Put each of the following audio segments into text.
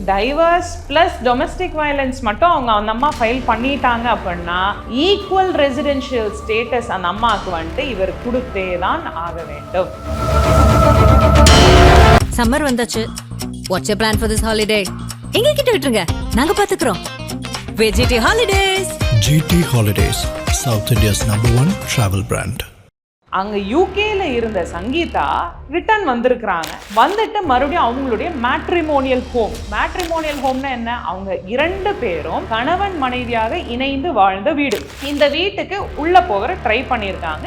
Divorce plus domestic violence மட்டும் அவங்க அந்த அம்மா ஃபைல் பண்ணிட்டாங்க அப்படின்னா ஈக்குவல் ரெசிடென்ஷியல் ஸ்டேட்டஸ் அந்த அம்மாவுக்கு வந்துட்டு இவர் கொடுத்தே தான் ஆக வேண்டும். சம்மர் வந்தாச்சு. What's your plan for this holiday? எங்க கிட்ட விட்டுருங்க, நாங்க பாத்துக்கிறோம். GT Holidays. GT Holidays, South India's #1 travel brand. அங்கே யூகேல இருந்த சங்கீதா ரிட்டர்ன் வந்திருக்கிறாங்க. வந்துட்டு மறுபடியும் அவங்களுடைய மேட்ரிமோனியல் ஹோம்னா என்ன? அவங்க 2 பேரும் கணவன் மனைவியாக இணைந்து வாழ்ந்த வீடு. இந்த வீட்டுக்கு உள்ள போகிற ட்ரை பண்ணியிருக்காங்க.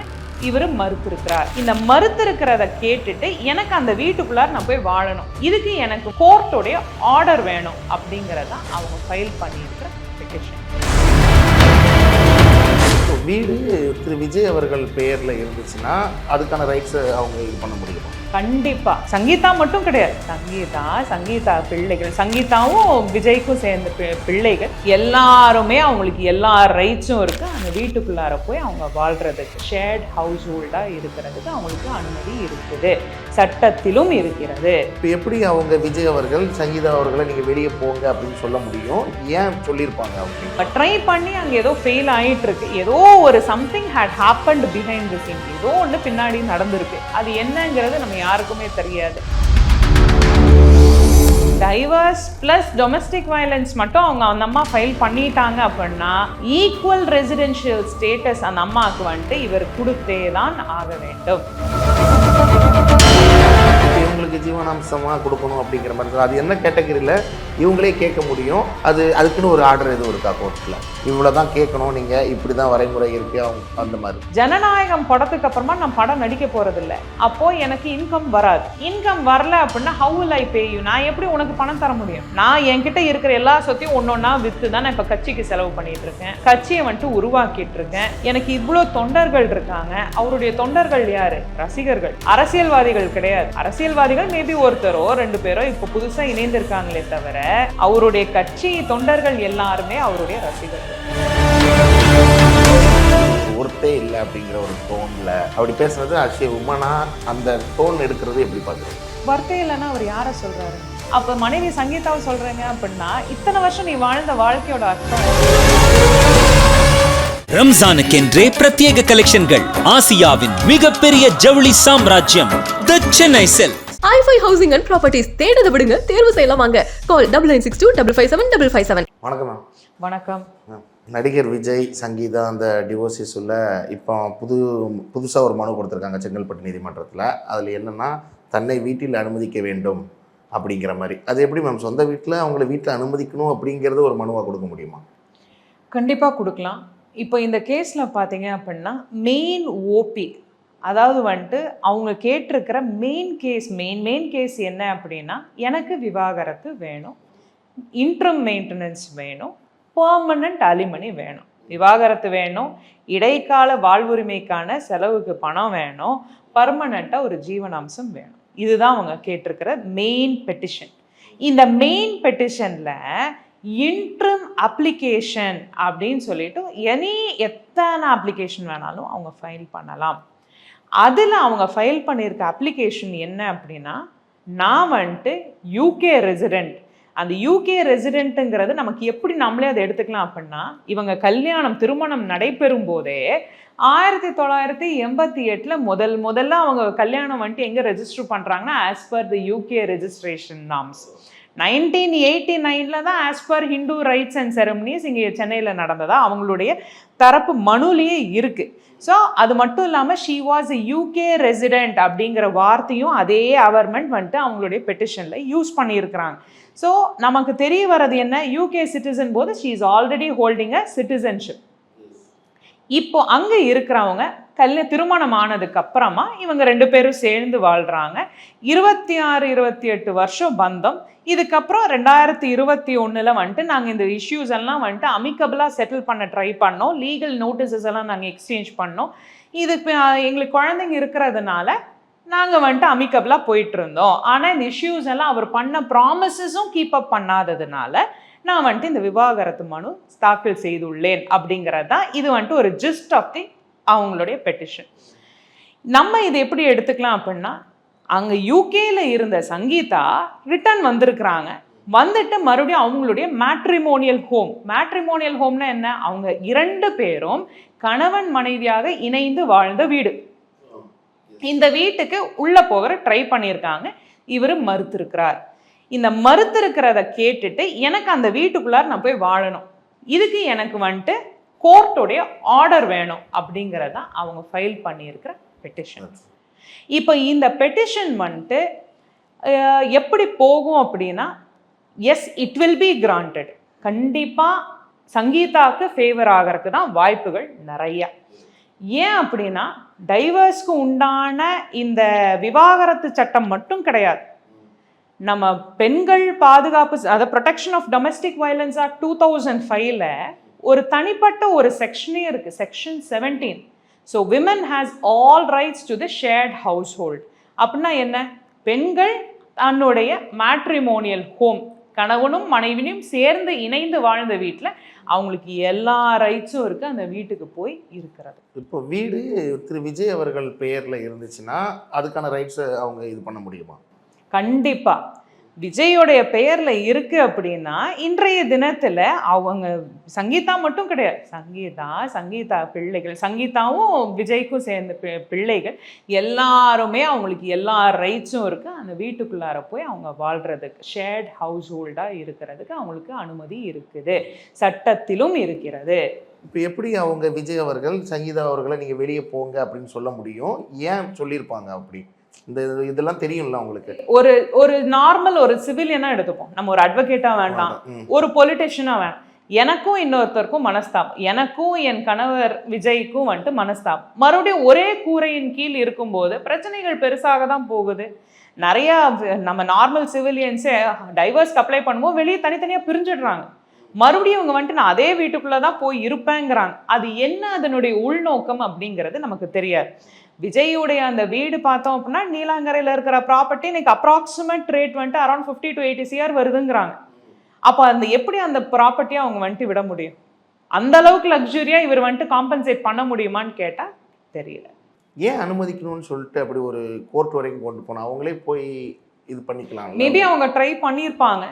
இவர் மறுத்திருக்கிறார். இந்த மறுத்திருக்கிறத கேட்டுட்டு எனக்கு அந்த வீட்டுக்குள்ளார நான் போய் வாழணும், இதுக்கு எனக்கு கோர்ட்டோடைய ஆர்டர் வேணும் அப்படிங்கிறத அவங்க ஃபைல் பண்ணியிருக்கிற பெட்டிஷன். வீடு திரு விஜய் அவர்கள் பெயர்ல இருந்துச்சுன்னா அதுக்கான ரைட்ஸ் அவங்க இது பண்ண முடியுமா? கண்டிப்பா. சங்கீதா மட்டும் கிடையாது, சங்கீதா பிள்ளைகள், சங்கீதாவும் விஜய்க்கும் சேர்ந்த பிள்ளைகள் எல்லாருமே அவங்களுக்கு எல்லா ரைட்ஸும் இருக்கு. அந்த வீட்டுக்குள்ளார போய் அவங்க வாழ்றதுக்கு, ஷேர்ட் ஹவுஸ் ஹோல்டா இருக்கிறதுக்கு அவங்களுக்கு அனுமதி இருக்குது, சட்டத்திலும் இருக்கிறது. இப்போ எப்படி அவங்க விஜய் அவர்கள் சங்கீதா அவர்களை நீங்க வெளியே போங்க அப்படின்னு சொல்ல முடியும்? ஏன் சொல்லியிருப்பாங்க? அவங்க ட்ரை பண்ணி அங்கே ஏதோ ஃபெயில் ஆகிட்டு இருக்கு, ஏதோ ஒரு something had happened behind the scene, ஏதோ ஒன்று பின்னாடி நடந்திருக்கு. அது என்னங்கிறது நம்ம யாருக்குமே தெரியாது. டைவர்ஸ் ப்ளஸ் டொமஸ்டிக் வயலன்ஸ் மட்டும் அவங்க அந்த அம்மா ஃபைல் பண்ணிட்டாங்க அப்படின்னா ஈக்குவல் ரெசிடென்ஷியல் ஸ்டேட்டஸ் அந்த அம்மாவுக்கு வந்துட்டு இவர் கொடுத்தே தான் ஆக வேண்டும். இவங்களுக்கு ஜீவனாம்சமாக கொடுக்கணும் அப்படிங்கிற மாதிரி அது என்ன கேட்டகரியில் இவங்களே கேட்க முடியும்? அதுக்குன்னு ஒரு ஆர்டர் எதுவும் இருக்கா கோர்ட்டில்? இவ்வளோ தான் கேட்கணும், நீங்கள் இப்படி தான் வரைமுறை இருக்கு அந்த மாதிரி? ஜனநாயகம் படத்துக்கு அப்புறமா நான் படம் நடிக்க போகிறதில்ல, அப்போது எனக்கு இன்கம் வராது. இன்கம் வரல அப்படின்னா how will I pay you? நான் எப்படி உனக்கு பணம் தர முடியும்? நான் என்கிட்ட இருக்கிற எல்லா சொத்தையும் ஒன்றொன்னா விற்று தான் நான் இப்போ கட்சிக்கு செலவு பண்ணிட்டு இருக்கேன், கட்சியை வந்துட்டு உருவாக்கிட்டு இருக்கேன். எனக்கு இவ்வளோ தொண்டர்கள் இருக்காங்க. அவருடைய தொண்டர்கள் யாரு? ரசிகர்கள், அரசியல்வாதிகள் கிடையாது. அரசியல்வாதிகள் மேபி ஒருத்தரோ 2 பேரோ இப்போ புதுசாக இணைந்திருக்காங்களே தவிர அவருடைய கட்சி தொண்டர்கள் எல்லாருமே அவருடைய ரசிகர்கள். ஒருத்தே இல்லை அப்படிங்கிற ஒரு டோன்ல அப்படி பேசுறது அக்ஷய் உமனா அந்த டோன் எடுக்கிறது எப்படி பார்க்குறது? வார்த்தை இல்லைன்னா அவர் யாரை சொல்றாரு? அப்ப மனைவி சங்கீதாவை சொல்றீங்க அப்படின்னா இத்தனை வருஷம் நீ வாழ்ந்த வாழ்க்கையோட அர்த்தம். ரம்ஜானுக்கென்றே பிரத்யேக கலெக்ஷன்கள். ஆசியாவின் மிகப்பெரிய ஜவுளி சாம்ராஜ்யம் the Chennai Silks. i5 housing and properties தேடுத விடுங்க, தேர்வு செய்யலாம். வாங்க, கால் 9962557557. வணக்கம் மேம். வணக்கம். நடிகர் விஜய் சங்கீதா அந்த டிவோர்ஸ் இஷ்யூல இப்போ புதுசாக ஒரு மனு கொடுத்துருக்காங்க செங்கல்பட்டு நீதிமன்றத்தில். அதில் என்னென்னா தன்னை வீட்டில் அனுமதிக்க வேண்டும் அப்படிங்கிற மாதிரி. அது எப்படி மேம் சொந்த வீட்டில் அவங்கள வீட்டில் அனுமதிக்கணும் அப்படிங்கிறது ஒரு மனுவாக கொடுக்க முடியுமா? கண்டிப்பாக கொடுக்கலாம். இப்போ இந்த கேஸில் பார்த்தீங்க அப்படின்னா மெயின் ஓபி, அதாவது வந்துட்டு அவங்க கேட்டிருக்கிற மெயின் கேஸ் என்ன அப்படின்னா, எனக்கு விவாகரத்து வேணும், இன்ட்ரம் மெயின்டெனன்ஸ் வேணும், பெர்மனன்ட் அலிமனி வேணும். விவாகரத்து வேணும், இடைக்கால வாழ்வுரிமைக்கான செலவுக்கு பணம் வேணும், பர்மனண்ட்டாக ஒரு ஜீவனாம்சம் வேணும். இதுதான் அவங்க கேட்டிருக்கிற மெயின் பெட்டிஷன். இந்த மெயின் பெட்டிஷனில் இன்ட்ரம் அப்ளிகேஷன் அப்படின்னு சொல்லிட்டு எத்தனை அப்ளிகேஷன் வேணாலும் அவங்க ஃபைல் பண்ணலாம். அதில் அவங்க ஃபைல் பண்ணியிருக்க அப்ளிகேஷன் என்ன அப்படின்னா, நான் வந்துட்டு யூகே ரெசிடெண்ட். அந்த யூகே ரெசிடெண்ட்டுங்கிறது நமக்கு எப்படி நம்மளே அதை எடுத்துக்கலாம் அப்படின்னா, இவங்க திருமணம் நடைபெறும் போதே 1988 முதல்ல அவங்க கல்யாணம் வந்துட்டு எங்கே ரெஜிஸ்டர் பண்ணுறாங்கன்னா as per the UK registration norms. 1989 தான் as per Hindu rites and ceremonies இங்கே சென்னையில் நடந்ததா அவங்களுடைய தரப்பு மனுலேயே இருக்குது. ஸோ அது மட்டும் இல்லாமல் she was a UK resident அப்படிங்கிற வார்த்தையும் அதே கவர்மெண்ட் வந்துட்டு அவங்களுடைய பெட்டிஷனில் யூஸ் பண்ணியிருக்கிறாங்க. ஸோ நமக்கு தெரிய வர்றது என்ன, யூகே சிட்டிசன் போது she is already holding a citizenship. இப்போ அங்கே இருக்கிறவங்க திருமணம் ஆனதுக்கு அப்புறமா இவங்க 2 பேரும் சேர்ந்து வாழ்கிறாங்க. 26-28 வருஷம் பந்தம். இதுக்கப்புறம் 2021 வந்துட்டு நாங்கள் இந்த இஷ்யூஸ் எல்லாம் வந்துட்டு அமிக்கபிளாக செட்டில் பண்ண ட்ரை பண்ணோம். லீகல் நோட்டீஸஸ் எல்லாம் நாங்கள் எக்ஸ்சேஞ்ச் பண்ணோம். இதுக்கு எங்களுக்கு குழந்தைங்க இருக்கிறதுனால நாங்கள் வந்துட்டு அமிக்கபிளாக போயிட்டு இருந்தோம். ஆனால் இந்த இஷ்யூஸ் எல்லாம் அவர் பண்ண ப்ராமிசஸும் கீப் அப் பண்ணாததுனால நான் வந்துட்டு இந்த விவாகரத்து மனு தாக்கல் செய்துள்ளேன் அப்படிங்கிறது தான் இது வந்துட்டு ஒரு ஜிஸ்ட் ஆஃப் தி அவங்களுடைய பெட்டிஷன். நம்ம இது எப்படி எடுத்துக்கலாம் அப்படின்னா, அங்கே யூகேல இருந்த சங்கீதா ரிட்டர்ன் வந்திருக்கிறாங்க. வந்துட்டு மறுபடியும் அவங்களுடைய மேட்ரிமோனியல் ஹோம்னா என்ன, அவங்க 2 பேரும் கணவன் மனைவியாக இணைந்து வாழ்ந்த வீடு. இந்த வீட்டுக்கு உள்ள போகிற ட்ரை பண்ணியிருக்காங்க, இவர் மறுத்திருக்கிறார். இந்த மறுத்திருக்கிறத கேட்டுட்டு எனக்கு அந்த வீட்டுக்குள்ளார நான் போய் வாழணும், இதுக்கு எனக்கு வந்துட்டு கோர்ட்டோடைய ஆர்டர் வேணும் அப்படிங்கிறத அவங்க ஃபைல் பண்ணியிருக்கிற பெட்டிஷன். இப்போ இந்த பெட்டிஷன் வந்துட்டு எப்படி போகும் அப்படின்னா, S it will be granted. கண்டிப்பாக சங்கீதாவுக்கு ஃபேவர் ஆகிறதுக்கு தான் வாய்ப்புகள் நிறையா. ஏன் அப்படின்னா, டைவர்ஸ்க்கு உண்டான இந்த விவாகரத்து சட்டம் மட்டும் கிடையாது, நம்ம பெண்கள் பாதுகாப்பு, அதாவது protection of domestic violence act 2005ல் ஒரு தனிப்பட்ட ஒரு செக்ஷனே இருக்கு, section 17. So women has all rights to the shared household. அப்படின்னா என்ன, பெண்கள் தன்னுடைய மேட்ரிமோனியல் ஹோம், கணவனும் மனைவியும் சேர்ந்து இணைந்து வாழ்ந்த வீட்டில் அவங்களுக்கு எல்லா ரைட்ஸும் இருக்குது, அந்த வீட்டுக்கு போய் இருக்கிறது. இப்போ வீடு திரு விஜய் அவர்கள் பெயரில் இருந்துச்சுன்னா அதுக்கான ரைட்ஸை அவங்க இது பண்ண முடியுமா? கண்டிப்பாக விஜயோடைய பெயரில் இருக்குது அப்படின்னா இன்றைய தினத்தில் அவங்க சங்கீதா மட்டும் கிடையாது, சங்கீதா பிள்ளைகள், சங்கீதாவும் விஜய்க்கும் சேர்ந்த பிள்ளைகள் எல்லாருமே அவங்களுக்கு எல்லா ரைட்ஸும் இருக்குது, அந்த வீட்டுக்குள்ளார போய் அவங்க வாழ்கிறதுக்கு, ஷேர்ட் ஹவுஸ் ஹோல்டாக இருக்கிறதுக்கு அவங்களுக்கு அனுமதி இருக்குது, சட்டத்திலும் இருக்கிறது. இப்போ எப்படி அவங்க விஜய் அவர்கள் சங்கீதா அவர்களை நீங்கள் வெளியே போங்க அப்படின்னு சொல்ல முடியும்? ஏன் சொல்லியிருப்பாங்க அப்படி? இந்த இதெல்லாம் தெரியும்ல உங்களுக்கு. ஒரு நார்மல் ஒரு சிவிலியனா எடுத்துப்போம், நம்ம ஒரு அட்வொகேட்டா வேண்டாம், ஒரு பொலிட்டிஷியனா வேண்டாம், எனக்கும் இன்னொருத்தருக்கும் மனஸ்தாபம், எனக்கும் என் கணவர் விஜய்க்கும் வந்துட்டு மனஸ்தாபம், மறுபடியும் ஒரே கூரையின் கீழ் இருக்கும்போது பிரச்சனைகள் பெருசாக தான் போகுது. நிறையா நம்ம நார்மல் சிவிலியன்ஸே டைவர்ஸ்க்கு அப்ளை பண்ணும்போது வெளியே தனித்தனியாக பிரிஞ்சிடுறாங்க, மறுபடியும் இவங்க வந்துட்டு நான் அதே வீட்டுக்குள்ளே தான் போய் இருப்பேங்கிறாங்க. அது என்ன அதனுடைய உள்நோக்கம் அப்படிங்கிறது நமக்கு தெரியாது. விஜயுடைய அந்த வீடு பார்த்தோம் அப்படின்னா நீலாங்கரையில் இருக்கிற ப்ராப்பர்ட்டி இன்னைக்கு அப்ராக்சிமேட் ரேட் வந்துட்டு அரௌண்ட் 50 to 80 CR வருதுங்கிறாங்க. அப்போ அந்த எப்படி அந்த ப்ராப்பர்ட்டியை அவங்க வந்துட்டு விட முடியும்? அந்த அளவுக்கு லக்ஸுரியாக இவர் வந்துட்டு காம்பன்சேட் பண்ண முடியுமான்னு கேட்டால் தெரியல. ஏன் அனுமதிக்கணும்னு சொல்லிட்டு அப்படி ஒரு கோர்ட் வரைக்கும் கொண்டு போனோம்? அவங்களே போய் இது பண்ணிக்கலாம். மேபி அவங்க ட்ரை பண்ணியிருப்பாங்க,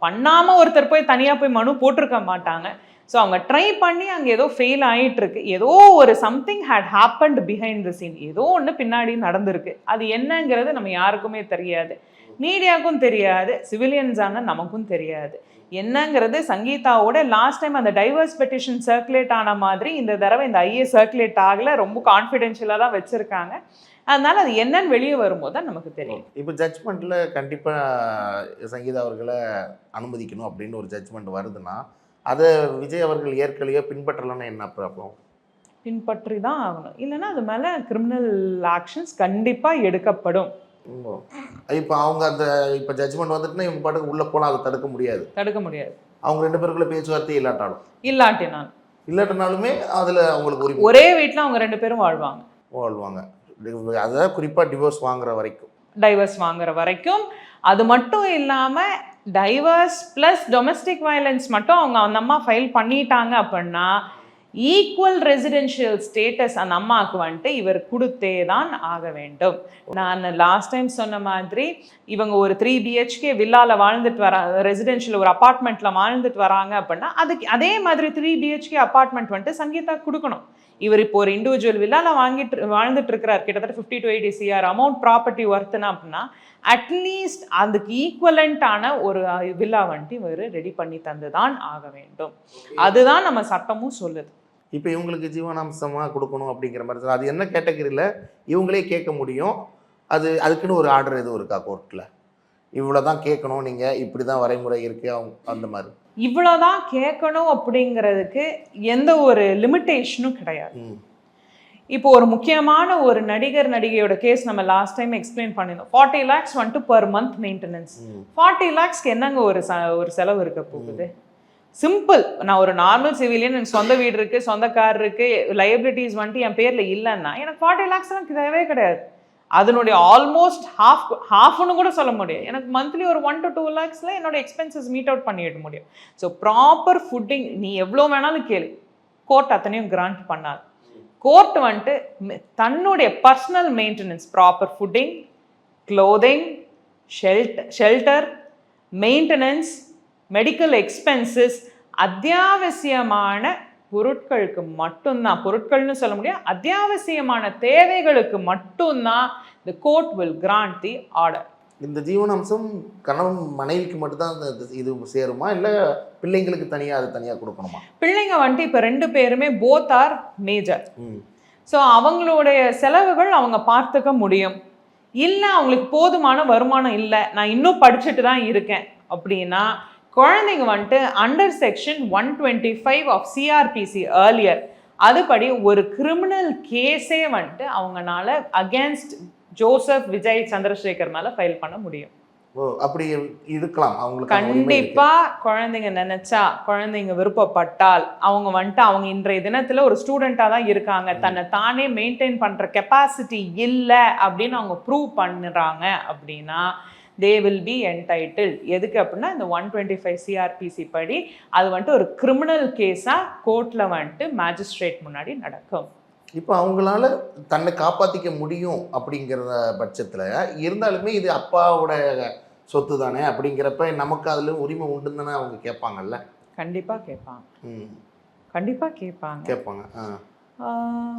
பண்ணாமல் ஒருத்தர் போய் தனியாக போய் மனு போட்டிருக்க மாட்டாங்க. ஸோ அவங்க ட்ரை பண்ணி அங்கே ஏதோ ஃபெயில் ஆகிட்டு இருக்கு, ஏதோ ஒரு something had happened behind the scene, ஏதோ ஒன்று பின்னாடி நடந்திருக்கு. அது என்னங்கிறது நம்ம யாருக்குமே தெரியாது, மீடியாவுக்கும் தெரியாது, சிவிலியன்ஸான நமக்கும் தெரியாது. என்னங்கிறது சங்கீதாவோட லாஸ்ட் டைம் அந்த டைவர்ஸ் பெட்டிஷன் சர்க்குலேட் ஆன மாதிரி இந்த தடவை இந்த ஐஏ சர்க்குலேட் ஆகலை, ரொம்ப கான்ஃபிடென்ஷியலாக தான் வச்சுருக்காங்க. அதனால அது என்னன்னு வெளியே வரும்போது தான் நமக்கு தெரியும். இப்போ ஜட்ஜ்மெண்ட்டில் கண்டிப்பாக சங்கீதா அவர்களை அனுமதிக்கணும் அப்படின்னு ஒரு ஜட்ஜ்மெண்ட் வருதுன்னா அதை விஜய் அவர்கள் ஏற்கனவே பின்பற்றலன்னா என்ன ப்ராப்ளம்? பின்பற்றி தான் ஆகணும், இல்லைன்னா அது மேலே கிரிமினல் ஆக்ஷன்ஸ் கண்டிப்பாக எடுக்கப்படும். இப்போ அவங்க அந்த இப்போ ஜட்ஜ்மெண்ட் வந்துட்டுனா இவங்க பாட்டுக்கு உள்ளே போனால் அதை தடுக்க முடியாது. அவங்க 2 பேருக்குள்ள பேச்சுவார்த்தை இல்லாட்டினாலுமே அதில் அவங்களுக்கு ஒரு ஒரே வீட்டில் அவங்க 2 பேரும் வாழ்வாங்க. அதாவது குறிப்பாக டைவர்ஸ் வாங்குற வரைக்கும். அது மட்டும் இல்லாமல் டைவர்ஸ் ப்ளஸ் டொமஸ்டிக் வயலன்ஸ் மட்டும் அவங்க அந்த அம்மா ஃபைல் பண்ணிட்டாங்க அப்படின்னா ஈக்குவல் ரெசிடென்ஷியல் ஸ்டேட்டஸ் அந்த அம்மாவுக்கு வந்துட்டு இவர் கொடுத்தே தான் ஆக வேண்டும். நான் லாஸ்ட் டைம் சொன்ன மாதிரி இவங்க ஒரு 3 BHK வில்லாவில் வாழ்ந்துட்டு வராங்க, ரெசிடென்ஷியல் ஒரு அப்பார்ட்மெண்ட்டில் வாழ்ந்துட்டு வராங்க அப்படின்னா அதுக்கு அதே மாதிரி 3 BHK அப்பார்ட்மெண்ட் வந்துட்டு சங்கீதா கொடுக்கணும். இவர் இப்போ ஒரு இண்டிவிஜுவல் வில்லாவில் வாழ்ந்துட்டு இருக்கிறார், கிட்டத்தட்ட 50 to 80 CR அமௌண்ட் ப்ராப்பர்ட்டி ஒர்த்துனா அப்படின்னா அட்லீஸ்ட் அதுக்கு ஈக்குவலண்டான ஒரு வில்லா வந்துட்டு இவர் ரெடி பண்ணி தந்து தான் ஆக வேண்டும். அதுதான் நம்ம சட்டமும் சொல்லுது. இப்போ இவங்களுக்கு ஜீவனாம்சமாக கொடுக்கணும் அப்படிங்கிற மாதிரி அது என்ன கேட்டகரியில் இவங்களே கேட்க முடியும்? அதுக்குன்னு ஒரு ஆர்டர் எதுவும் இருக்கா கோர்ட்டில்? இவ்வளோதான் கேட்கணும், நீங்கள் இப்படி தான் வரைமுறை இருக்குது அவங்க அந்த மாதிரி இவ்வளோதான் கேட்கணும் அப்படிங்கிறதுக்கு எந்த ஒரு லிமிட்டேஷனும் கிடையாது. இப்போ ஒரு முக்கியமான ஒரு நடிகையோட கேஸ் நம்ம லாஸ்ட் டைம் எக்ஸ்பிளைன் பண்ணியிருந்தோம். 40 lakhs வந்துட்டு per month மெயின்டெனன்ஸ். 40 lakhsக்கு என்னங்க ஒரு செலவு இருக்க போகுது? சிம்பிள், நான் ஒரு நார்மல் சிவிலியன், எனக்கு சொந்த வீடு இருக்குது, சொந்த கார் இருக்குது, லைபிலிட்டிஸ் வந்துட்டு என் பேரில் இல்லைன்னா எனக்கு 40 lakhs தேவையே கிடையாது. அதனுடைய ஆல்மோஸ்ட் ஹாஃப்னு கூட சொல்ல முடியும். எனக்கு மந்த்லி ஒரு 1 to 2 lakhsல என்னோட எக்ஸ்பென்சஸ் மீட் அவுட் பண்ணிட முடியும். ஸோ ப்ராப்பர் ஃபுட்டிங் நீ எவ்வளோ வேணாலும் கேளு, கோர்ட் அத்தனையும் கிராண்ட் பண்ணாது. கோர்ட் வந்துட்டு தன்னுடைய personal maintenance, proper footing, clothing, shelter, maintenance, medical expenses, அத்தியாவசியமான பொருட்களுக்கு மட்டும்தான், பொருட்கள்னு சொல்ல முடியாது, அத்தியாவசியமான தேவைகளுக்கு மட்டும்தான் the court will grant the order. இந்த ஜீவனாம்சம் கணவன் மனைவிக்கு மட்டும்தான் இது சேருமா இல்லை பிள்ளைங்களுக்கு தனியாக அது தனியாக கொடுக்கணுமா? பிள்ளைங்க வந்துட்டு இப்போ 2 பேருமே போத் ஆர் மேஜர். ஸோ அவங்களுடைய செலவுகள் அவங்க பார்த்துக்க முடியும். இல்லை அவங்களுக்கு போதுமான வருமானம் இல்லை, நான் இன்னும் படிச்சுட்டு தான் இருக்கேன் அப்படின்னா குழந்தைங்க வந்துட்டு under section 125 of CrPC earlier அதுபடி ஒரு கிரிமினல் கேஸே வந்துட்டு அவங்கனால அகேன்ஸ்ட் ஜோசப் விஜய் சந்திரசேகர் மேல ஃபைல் பண்ண முடியும். ஓ, அப்படி இருக்கலாம் அவங்களுக்கு. கண்டிப்பா குழந்தைங்க நினைச்சா, குழந்தைங்க விருப்பப்பட்டால் அவங்க வந்துட்டு அவங்க இன்றைய தினத்துல ஒரு ஸ்டூடெண்டா தான் இருக்காங்க, தன்னை தானே மெயின்டைன் பண்ற கெப்பாசிட்டி இல்லை அப்படின்னு அவங்க ப்ரூவ் பண்ணுறாங்க அப்படின்னா they will be entitled. எதுக்கு அப்படின்னா இந்த 125 சிஆர்பிசி படி அது வந்துட்டு ஒரு கிரிமினல் கேஸா கோர்ட்ல வந்துட்டு மேஜிஸ்ட்ரேட் முன்னாடி நடக்கும். இப்போ அவங்களால தன்னை காப்பாற்றிக்க முடியும் அப்படிங்கிற பட்சத்தில் இருந்தாலுமே இது அப்பாவோட சொத்து தானே அப்படிங்கிறப்ப நமக்கு அதில் உரிமை உண்டுன்னு தானே அவங்க கேட்பாங்கல்ல? கண்டிப்பாக கேட்பாங்க. கண்டிப்பாக கேட்பாங்க கேட்பாங்க.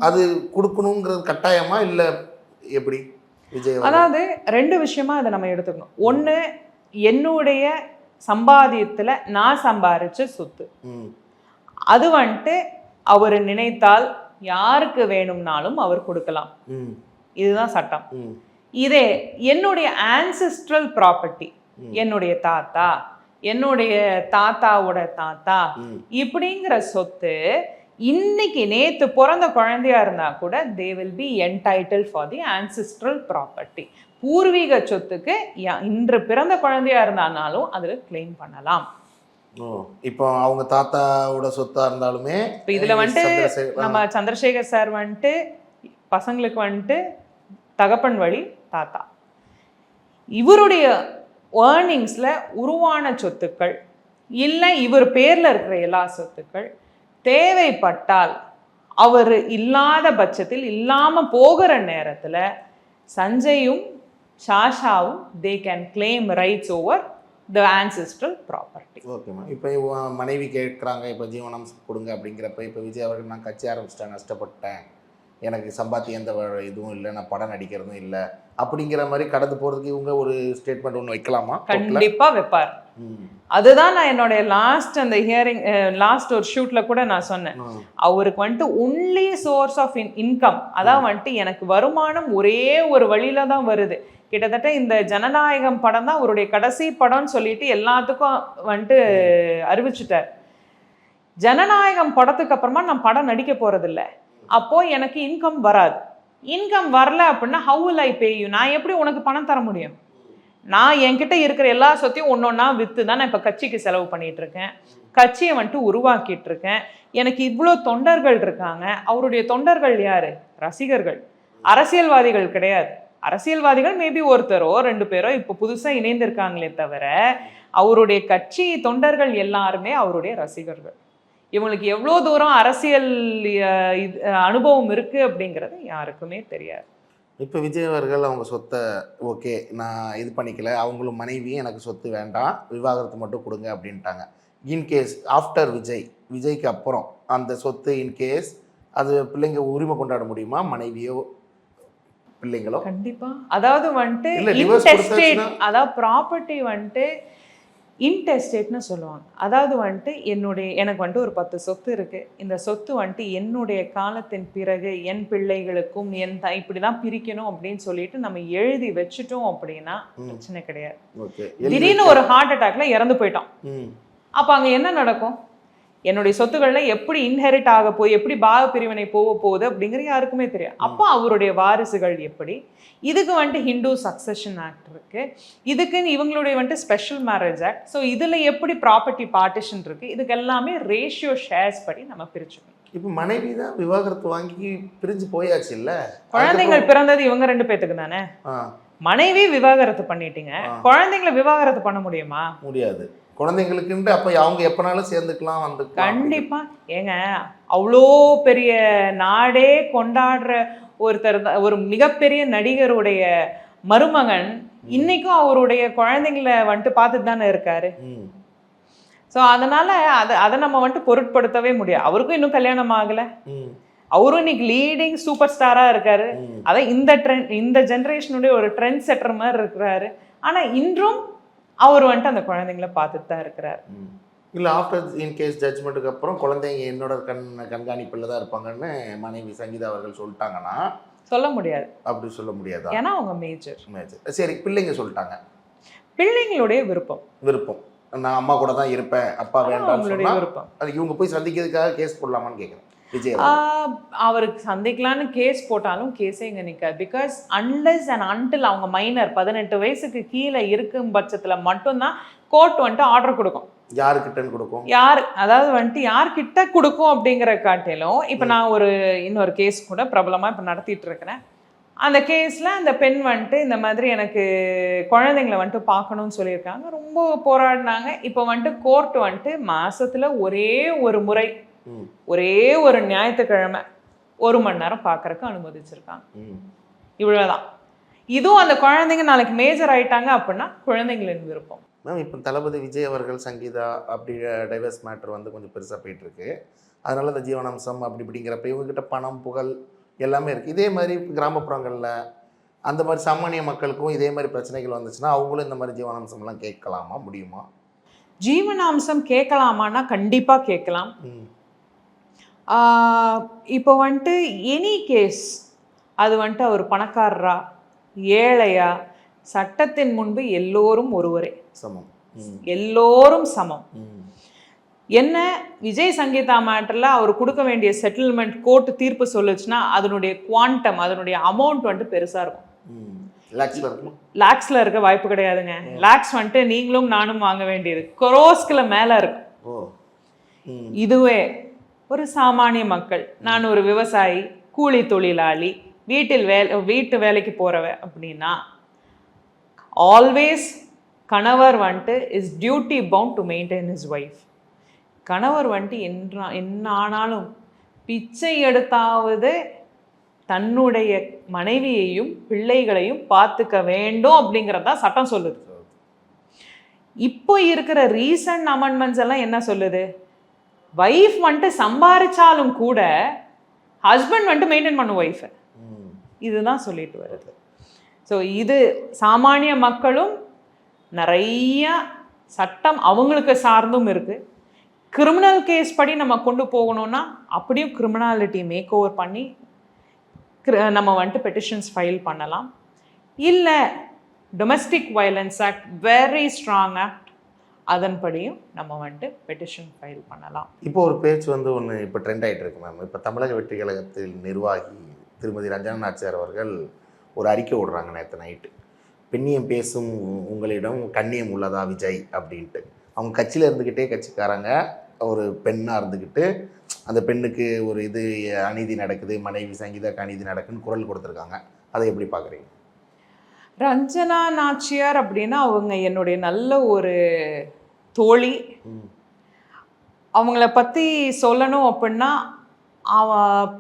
அது கொடுக்கணுங்கிறது கட்டாயமா இல்லை எப்படி விஜய்? அதாவது 2 விஷயமா அதை நம்ம எடுத்துக்கணும். ஒன்று, என்னுடைய சம்பாதியத்தில் நான் சம்பாதிச்ச சொத்து, அது வந்துட்டு அவர் நினைத்தால் யாருக்கு வேணும்னாலும் அவர் கொடுக்கலாம், இதுதான் சட்டம். இதே என்னுடைய ஆன்செஸ்ட்ரல் ப்ராப்பர்ட்டி, என்னுடைய தாத்தா, என்னுடைய தாத்தாவோட தாத்தா இப்படிங்கிற சொத்து இன்னைக்கு நேத்து பிறந்த குழந்தையா இருந்தா கூட they will be entitled for the ancestral property. பூர்வீக சொத்துக்கு இன்று பிறந்த குழந்தையா இருந்தாலும் அதுல கிளைம் பண்ணலாம். இப்போ அவங்க தாத்தாவோட சொத்தா இருந்தாலுமே இப்போ இதுல வந்துட்டு நம்ம சந்திரசேகர் சார் வந்துட்டு பசங்களுக்கு வந்துட்டு தகப்பன் வழி தாத்தா, இவருடைய ஏர்னிங்ஸ்ல உருவான சொத்துக்கள் இல்லை இவர் பேர்ல இருக்கிற எல்லா சொத்துக்கள் தேவைப்பட்டால் அவர் இல்லாத பட்சத்தில் இல்லாம போகிற நேரத்துல சஞ்சயும் சாஷாவும் they can claim rights over the ancestral property. ஓகேம்மா. இப்போ மனைவி கேட்குறாங்க இப்போ ஜீவனாம்சம் கொடுங்க அப்படிங்கிறப்ப இப்போ விஜய் அவர்கள் நான் கட்சி ஆரம்பிச்சிட்டேன், நஷ்டப்பட்டேன், எனக்கு சம்பாத்தியம் எந்த இதுவும் இல்லை, நான் படம் நடிக்கிறதும் இல்லை அப்படிங்கிற மாதிரி கடந்து போகிறதுக்கு இவங்க ஒரு ஸ்டேட்மெண்ட் ஒன்று வைக்கலாமா? கண்டிப்பா வைப்பார். அதுதான் நான் என்னோட லாஸ்ட் அந்த ஹியரிங் லாஸ்ட் ஒரு ஷூட்ல கூட நான் சொன்னேன், அவருக்கு வந்துட்டு ஒன்லி சோர்ஸ் ஆஃப் இன்கம் அதான் வந்துட்டு எனக்கு வருமானம் ஒரே ஒரு வழியில தான் வருது. கிட்டத்தட்ட இந்த ஜனநாயகம் படம் தான் அவருடைய கடைசி படம்னு சொல்லிட்டு எல்லாத்துக்கும் வந்துட்டு அறிவிச்சுட்டார். ஜனநாயகம் படத்துக்கு அப்புறமா நான் படம் நடிக்க போறதில்ல, அப்போ எனக்கு இன்கம் வராது. இன்கம் வரல அப்படின்னா how will I pay you? நான் எப்படி உனக்கு பணம் தர முடியும்? நான் என்கிட்ட இருக்கிற எல்லா சொத்தையும் ஒன்னொன்னா வித்து தான் நான் இப்போ கட்சிக்கு செலவு பண்ணிட்டு இருக்கேன், கட்சியை வந்துட்டு உருவாக்கிட்டு இருக்கேன். எனக்கு இவ்வளோ தொண்டர்கள் இருக்காங்க. அவருடைய தொண்டர்கள் யாரு? ரசிகர்கள், அரசியல்வாதிகள் கிடையாது. அரசியல்வாதிகள் மேபி ஒருத்தரோ 2 பேரோ இப்போ புதுசாக இணைந்திருக்காங்களே தவிர அவருடைய கட்சி தொண்டர்கள் எல்லாருமே அவருடைய ரசிகர்கள். இவங்களுக்கு எவ்வளோ தூரம் அரசியல் அனுபவம் இருக்கு அப்படிங்கிறது யாருக்குமே தெரியாது. இப்போ விஜய் அவர்கள் அவங்க சொத்தை ஓகே நான் இது பண்ணிக்கல, அவங்களும் மனைவியும் எனக்கு சொத்து வேண்டாம், விவாகரத்து மட்டும் கொடுங்க அப்படின்ட்டாங்க. இன்கேஸ் ஆஃப்டர் விஜய்க்கு அப்புறம் அந்த சொத்து இன்கேஸ் அது பிள்ளைங்க உரிமை கொண்டாட முடியுமா, மனைவியோ பிள்ளைங்களோ? கண்டிப்பா. அதாவது வந்துட்டு அதாவது ப்ராப்பர்ட்டி வந்துட்டு இன்டெஸ்டேட்னு சொல்லுவாங்க. அதாவது வந்துட்டு எனக்கு வந்துட்டு ஒரு 10 சொத்து இருக்கு, இந்த சொத்து வந்துட்டு என்னுடைய காலத்தின் பிறகு என் பிள்ளைகளுக்கும் என் இப்படிதான் பிரிக்கணும் அப்படின்னு சொல்லிட்டு நம்ம எழுதி வச்சுட்டோம் அப்படின்னா பிரச்சனை கிடையாது. திடீர்னு ஒரு ஹார்ட் அட்டாக்ல இறந்து போயிட்டோம், அப்ப அங்க என்ன நடக்கும்? என்னுடைய சொத்துக்கள்ல எப்படி இன்ஹெரிட் ஆக போய் எப்படி பாக பிரிவினை போகுது அப்படிங்கிறது யாருக்குமே தெரியாது. அப்போ அவருடைய வாரிசுகள் எப்படி? இதுக்கு வந்துட்டு ஹிந்து சக்சஷன் ஆக்ட் இருக்கு, இதுக்கு இவங்களுடைய வந்துட்டு ஸ்பெஷல் மேரேஜ் ஆக்ட். ஸோ இதுல எப்படி ப்ராப்பர்ட்டி பார்ட்டிஷன் இருக்கு, இதுக்கு எல்லாமே ரேஷியோ ஷேர்ஸ் படி நம்ம பிரிச்சுக்கணும். இப்போ மனைவி தான் விவாகரத்து வாங்கி பிரிஞ்சு போயாச்சு இல்ல, குழந்தைகள் பிறந்தது இவங்க 2 பேத்துக்கு தானே. மனைவி விவாகரத்து பண்ணிட்டீங்க, குழந்தைங்களை விவாகரத்து பண்ண முடியுமா? முடியாது. குழந்தைங்களுக்குன்ட்டு அப்போ அவங்க எப்பனாலும் சேர்ந்துக்கலாம் வந்து. கண்டிப்பா. ஏங்க அவ்வளோ பெரிய நாடே கொண்டாடுற ஒருத்தர், ஒரு மிகப்பெரிய நடிகருடைய மருமகன் இன்னைக்கும் அவருடைய குழந்தைங்களை வந்துட்டு பார்த்துட்டு தானே இருக்காரு. ம். ஸோ அதனால அதை நம்ம வந்துட்டு பொருட்படுத்தவே முடியாது. அவருக்கும் இன்னும் கல்யாணம் ஆகலை, ம். அவரும் இன்னைக்கு லீடிங் சூப்பர் ஸ்டாரா இருக்காரு. அதான் இந்த ஜென்ரேஷனுடைய ஒரு ட்ரெண்ட் செட்டர் மாதிரி இருக்கிறாரு. ஆனா இன்றும் அவர் வந்துட்டு அந்த குழந்தைங்களை பார்த்துட்டு தான் இருக்கிறாரு. இல்லை ஆஃப்டர் இன்கேஸ் ஜட்ஜ்மெண்ட்டுக்கு அப்புறம் குழந்தைங்க என்னோட கண்காணிப்பில் தான் இருப்பாங்கன்னு மனைவி சங்கீதா அவர்கள் சொல்லிட்டாங்கன்னா சொல்ல முடியாது. அப்படி சொல்ல முடியாதா? ஏன்னா அவங்க மேஜர். சரி, பிள்ளைங்க சொல்லிட்டாங்க, பிள்ளைங்களுடைய விருப்பம், நான் அம்மா கூட தான் இருப்பேன், அப்பா வேண்டாம் சொன்னா விருப்பம். அது இவங்க போய் சந்திக்கிறதுக்காக கேஸ் போடலாமான்னு கேட்குறேன். விஜய் அவருக்கு சந்திக்கலான்னு கேஸ் போட்டாலும் கேஸே இங்க நிற்காது. பிகாஸ் அன்லெஸ் அண்ட் அன்டில் அவங்க மைனர் 18 வயசுக்கு கீழே இருக்கும் பட்சத்துல மட்டும்தான் கோர்ட் வந்துட்டு ஆர்டர் கொடுக்கும். யாருக்கிட்டன்னு கொடுக்கும்? அதாவது வந்துட்டு யார்கிட்ட கொடுக்கும் அப்படிங்கிற காட்டிலும் இப்போ நான் இன்னொரு கேஸ் கூட பிரபலமா இப்போ நடத்திட்டு இருக்கிறேன். அந்த கேஸ்ல அந்த பெண் வந்துட்டு இந்த மாதிரி எனக்கு குழந்தைங்களை வந்துட்டு பார்க்கணும்னு சொல்லியிருக்காங்க. ரொம்ப போராடினாங்க. இப்போ வந்துட்டு கோர்ட் வந்துட்டு மாசத்துல ஒரே ஒரு முறை, ஒரே ஒரு ஞாயிற்றுக்கிழமை 1 மணி நேரம் பார்க்கறதுக்கு அனுமதிச்சிருக்காங்க. இவ்வளவுதான். இதுவும் அந்த குழந்தைங்க நாளைக்கு மேஜர் ஆயிட்டாங்க அப்படின்னா குழந்தைங்களின் விருப்பம். மேம், இப்போ தளபதி விஜய் அவர்கள் சங்கீதா அப்படி டைவர்ஸ் மேட்டர் வந்து கொஞ்சம் பெருசாக போயிட்டு இருக்கு. அதனால இந்த ஜீவனாம்சம் அப்படி இப்படிங்கிறப்ப இவங்ககிட்ட பணம் புகழ் எல்லாமே இருக்குது. இதே மாதிரி கிராமப்புறங்களில் அந்த மாதிரி சாமானிய மக்களுக்கும் இதே மாதிரி பிரச்சனைகள் வந்துச்சுன்னா அவங்களும் இந்த மாதிரி ஜீவனாம்சம்லாம் கேட்கலாமா, முடியுமா? ஜீவனாம்சம் கேட்கலாமான்னா கண்டிப்பாக கேட்கலாம். இப்போ வந்துட்டு எனி கேஸ் அது வந்துட்டு அவர் பணக்காரரா ஏழையா, சட்டத்தின் முன்பு எல்லோரும் ஒருவரே சமம், எல்லோரும் சமம். என்ன விஜய் சங்கீதா மேட்டர்ல அவர் கொடுக்க வேண்டிய செட்டில்மெண்ட் கோர்ட் தீர்ப்பு சொல்லுச்சுன்னா அதனுடைய குவாண்டம், அதனுடைய அமௌண்ட் வந்துட்டு பெருசா இருக்கும். லாக்ஸ்ல இருக்க வாய்ப்பு கிடையாதுங்க. லாக்ஸ் வந்துட்டு நீங்களும் நானும் வாங்க வேண்டியது குரோஸ்க்குல மேல இருக்கும். இதுவே ஒரு சாமானிய மக்கள், நான் ஒரு விவசாயி, கூலி தொழிலாளி, வீட்டு வேலைக்கு போறவ அப்படின்னா ஆல்வேஸ் கணவர் வந்துட்டு is duty bound to maintain his wife. கணவர் வந்துட்டு என்ன ஆனாலும் பிச்சை எடுத்தாவது தன்னுடைய மனைவியையும் பிள்ளைகளையும் பார்த்துக்க வேண்டும் அப்படிங்கிறதா சட்டம் சொல்லுது. இப்போ இருக்கிற ரீசன்ட் அமெண்ட்மெண்ட்ஸ் எல்லாம் என்ன சொல்லுது? வைஃப் வந்துட்டு சம்பாதிச்சாலும் கூட ஹஸ்பண்ட் வந்துட்டு மெயின்டைன் பண்ணும் ஒய்ஃபை. இதுதான் சொல்லிட்டு வருது. ஸோ இது சாமானிய மக்களும் நிறைய சட்டம் அவங்களுக்கு சார்ந்தும் இருக்கு. கிரிமினல் கேஸ் படி நம்ம கொண்டு போகணும்னா அப்படியும் கிரிமினாலிட்டி மேக் ஓவர் பண்ணி நம்ம வந்துட்டு பெட்டிஷன்ஸ் ஃபைல் பண்ணலாம். இல்லை domestic violence act very strong act, அதன்படியும் நம்ம வந்துட்டு பெட்டிஷன் ஃபைல் பண்ணலாம். இப்போ ஒரு பேச்சு வந்து ஒன்று இப்போ ட்ரெண்ட் ஆகிட்டு இருக்கு மேம். இப்போ தமிழக வெற்றி கழகத்தில் நிர்வாகி திருமதி ரஞ்சனா நாச்சியார் அவர்கள் ஒரு அறிக்கை விடுறாங்க நேற்று நைட்டு. பெண்ணியம் பேசும் உங்களிடம் கண்ணியம் உள்ளதா விஜய் அப்படின்ட்டு. அவங்க கட்சியில் இருந்துக்கிட்டே கட்சிக்காரங்க ஒரு பெண்ணாக இருந்துக்கிட்டு அந்த பெண்ணுக்கு ஒரு இது அநீதி நடக்குது, மனைவி சங்கீதாக்கு அநீதி நடக்குன்னு குரல் கொடுத்துருக்காங்க. அதை எப்படி பார்க்குறீங்க? ரஞ்சனா நாச்சியார் அப்படின்னா அவங்க என்னுடைய நல்ல ஒரு தோழி. அவங்கள பற்றி சொல்லணும் அப்படின்னா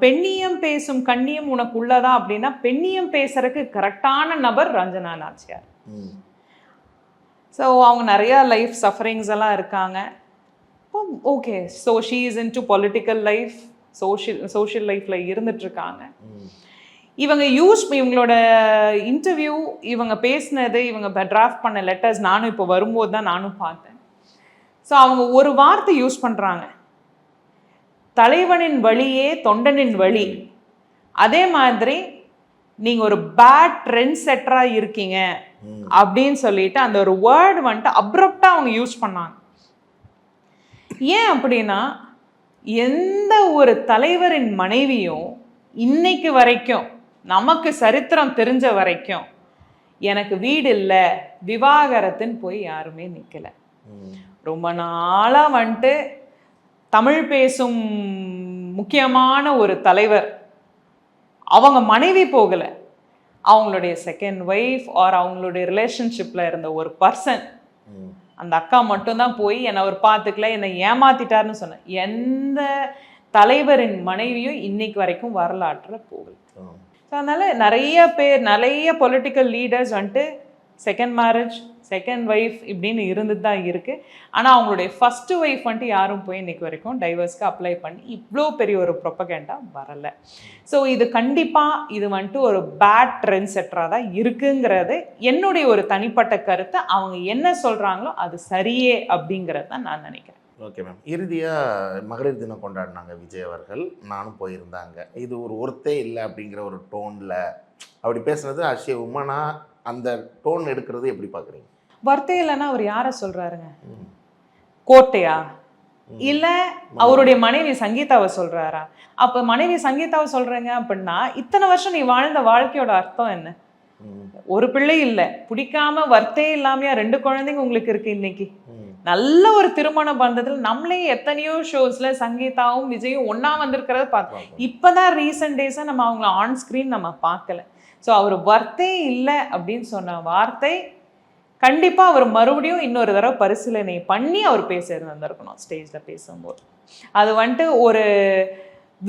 பெண்ணியம் பேசும் கண்ணியம் உனக்கு உள்ளதா அப்படின்னா பெண்ணியம் பேசுறதுக்கு கரெக்டான நபர் ரஞ்சனா நாச்சியார். ஸோ அவங்க நிறையா லைஃப் சஃபரிங்ஸ் எல்லாம் இருக்காங்க. Okay, so she is in to political life, social லைஃப்பில் இருந்துட்டுருக்காங்க. இவங்களோட இன்டர்வியூ, இவங்க பேசினது, இவங்க டிராஃப்ட் பண்ண லெட்டர்ஸ் நானும் இப்போ வரும்போது தான் நானும் பார்த்தேன். ஸோ அவங்க ஒரு வார்த்தை யூஸ் பண்ணுறாங்க, தலைவனின் வழியே தொண்டனின் வழி. அதே மாதிரி நீங்கள் ஒரு பேட் ட்ரெண்ட் செட்டராக இருக்கீங்க அப்படின்னு சொல்லிட்டு அந்த ஒரு வேர்டு வந்துட்டு அப்ரப்டாக அவங்க யூஸ் பண்ணாங்க. ஏன் அப்படின்னா எந்த ஒரு தலைவரின் மனைவியும் இன்னைக்கு வரைக்கும் நமக்கு சரித்திரம் தெரிஞ்ச வரைக்கும் எனக்கு வீடு இல்லை விவாகரத்துன்னு போய் யாருமே நிற்கலை. ரொம்ப நாளாக வந்துட்டு தமிழ் பேசும் முக்கியமான ஒரு தலைவர் அவங்க மனைவி போகலை, அவங்களுடைய செகண்ட் ஒய்ஃப் ஆர் அவங்களுடைய ரிலேஷன்ஷிப்பில் இருந்த ஒரு பர்சன், அந்த அக்கா மட்டும்தான் போய் என்னை அவர் பார்த்துக்கல, என்னை ஏமாத்திட்டாருன்னு சொன்னேன். எந்த தலைவரின் மனைவியும் இன்னைக்கு வரைக்கும் வரலாற்றில் போகல. ஸோ அதனால் நிறைய பொலிட்டிக்கல் லீடர்ஸ் வந்துட்டு செகண்ட் மேரேஜ் செகண்ட் ஒய்ஃப் இப்படின்னு இருந்துட்டு தான் இருக்குது. ஆனால் அவங்களுடைய ஃபஸ்ட்டு ஒய்ஃப் வந்துட்டு யாரும் போய் இன்றைக்கி வரைக்கும் டைவர்ஸ்க்கு அப்ளை பண்ணி இவ்வளோ பெரிய ஒரு ப்ரொபகேண்டா வரலை. ஸோ இது கண்டிப்பாக இது வந்துட்டு ஒரு பேட் ட்ரெண்ட் செட்டராக தான் இருக்குங்கிறது என்னுடைய ஒரு தனிப்பட்ட கருத்தை. அவங்க என்ன சொல்கிறாங்களோ அது சரியே அப்படிங்கிறது தான் நான் நினைக்கிறேன். Okay ma'am. இறுதியாக மகளிர் தினம் கொண்டாடினாங்க விஜய் அவர்கள், நானும் போயிருந்தாங்க. இது ஒரு ஒர்த்தே இல்லை அப்படிங்கிற ஒரு டோனில் அப்படி பேசுனது அஷே உமனா அந்த டோன் எடுக்கிறது எப்படி பார்க்குறீங்க? வர்த்தே இல்லைன்னா அவர் யாரை சொல்கிறாருங்க? கோட்டையா இல்லை அவருடைய மனைவி சங்கீதாவை சொல்கிறாரா? அப்போ மனைவி சங்கீதாவை சொல்கிறேங்க அப்படின்னா இத்தனை வருஷம் நீ வாழ்ந்த வாழ்க்கையோட அர்த்தம் என்ன? ஒரு பிள்ளை இல்லை, பிடிக்காம வர்த்தே இல்லாமையா 2 குழந்தைங்க உங்களுக்கு இருக்கு. இன்னைக்கு நல்ல ஒரு திருமண பந்தத்தில் நம்மளே எத்தனையோ ஷோஸ்ல சங்கீதாவும் விஜயும் ஒன்னா வந்திருக்கிறத பார்த்தோம். இப்போதான் ரீசெண்ட் டேஸாக நம்ம அவங்கள ஆன் ஸ்க்ரீன் நம்ம பார்க்கல. ஸோ அவர் வர்த்தே இல்லை அப்படின்னு சொன்ன வார்த்தை கண்டிப்பாக அவர் மறுபடியும் இன்னொரு தடவை பரிசீலனை பண்ணி அவர் வந்திருக்கணும் ஸ்டேஜில் பேசும்போது. அது வந்துட்டு ஒரு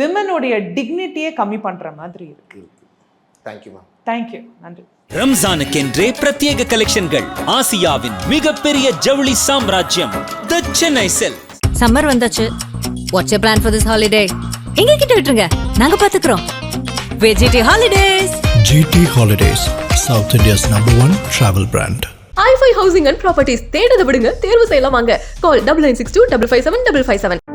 விமனுடைய டிக்னிட்டியே கம்மி பண்ணுற மாதிரி இருக்கு. Thank you ma'am. தேங்க்யூ, நன்றி. ரம்ஜானுக்கென்றே பிரத்யேக கலெக்ஷன்கள். ஆசியாவின் மிகப்பெரிய ஜவுளி சாம்ராஜ்யம் தி சென்னை சில்க்ஸ். சம்மர் வந்தாச்சு. What's your plan for this holiday? எங்க கிட்ட விட்டுருங்க, நாங்க பாத்துக்கிறோம். VGT Holidays. GT Holidays, South India's #1 travel brand. i5 Housing and Properties தேடுத விடுங்க, தேர்வு செய்யலாம் வாங்க. கால் 9962 557 557.